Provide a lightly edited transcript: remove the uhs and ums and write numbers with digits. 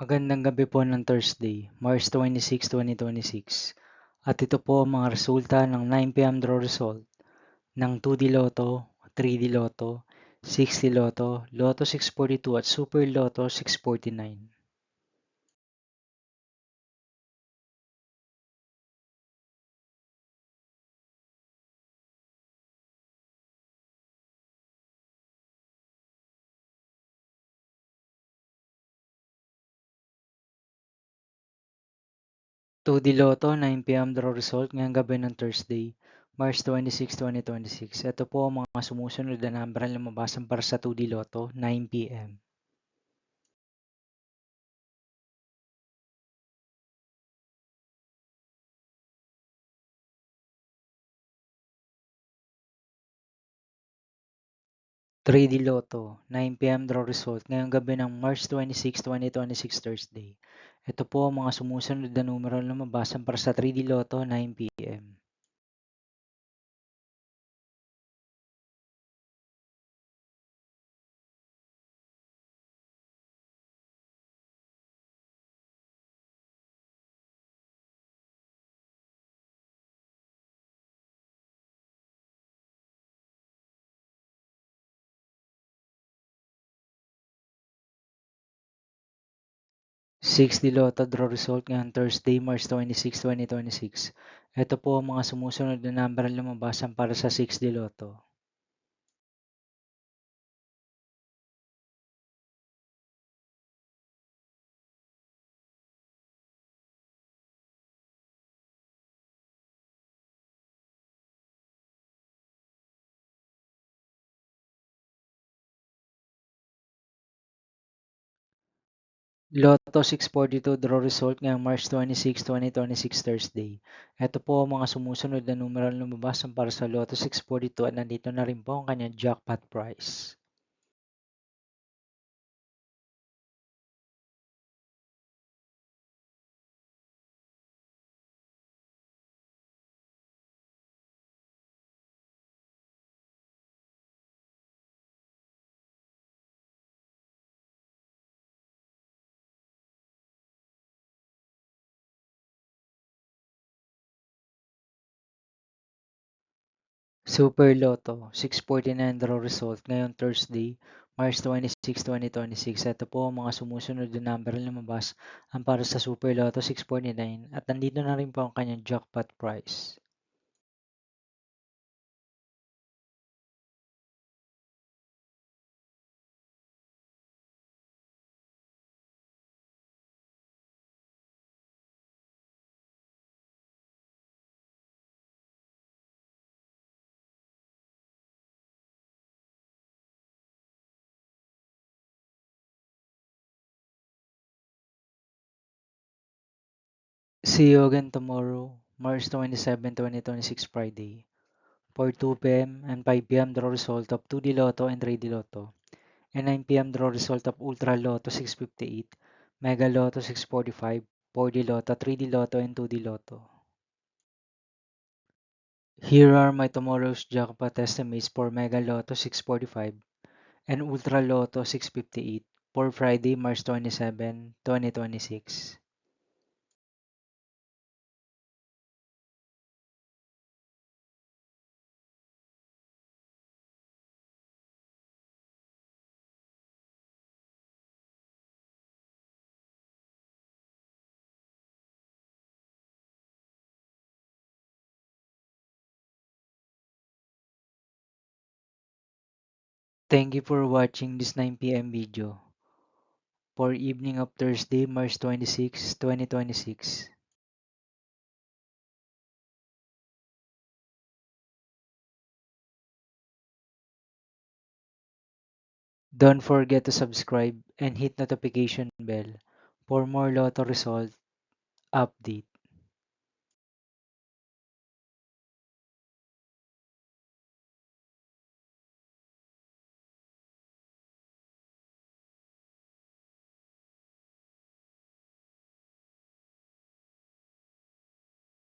Magandang gabi po ng Thursday, March 26, 2026. At ito po ang mga resulta ng 9 p.m. draw result ng 2D Lotto, 3D Lotto, 6D Lotto, Lotto 642 at Super Lotto 649. 2D Lotto, 9 p.m. draw result ngayong gabi ng Thursday, March 26, 2026. Ito po ang mga sumusunod na number na lumabasan para sa 2D Lotto, 9 p.m. 3D Lotto, 9 p.m. draw result ngayong gabi ng March 26, 2026 Thursday. Ito po ang mga sumusunod na numero na lumabasan para sa 3D Lotto, 9 p.m. 6D Lotto draw result ngayong Thursday, March 26, 2026. Ito po ang mga sumusunod na number na lumabasan para sa 6D Lotto. Lotto 642 draw result ngayong March 26, 2026 Thursday. Ito po ang mga sumusunod na numero na lumabasan para sa Lotto 642 at nandito na rin po ang kanyang jackpot price. Super Lotto 649 draw result ngayong Thursday, March 26, 2026. Ito po ang mga sumusunod na number na lumabas ang para sa Super Lotto 649 at nandito na rin po ang kanyang jackpot price. See you again tomorrow, March 27, 2026 Friday, for 2 p.m. and 5 p.m. draw result of 2D Lotto and 3D Lotto, and 9 p.m. draw result of Ultra Lotto 658, Mega Lotto 645, 4D Lotto, 3D Lotto, and 2D Lotto. Here are my tomorrow's jackpot estimates for Mega Lotto 645 and Ultra Lotto 658 for Friday, March 27, 2026. Thank you for watching this 9 p.m. video for evening of Thursday, March 26, 2026. Don't forget to subscribe and hit notification bell for more Lotto result update.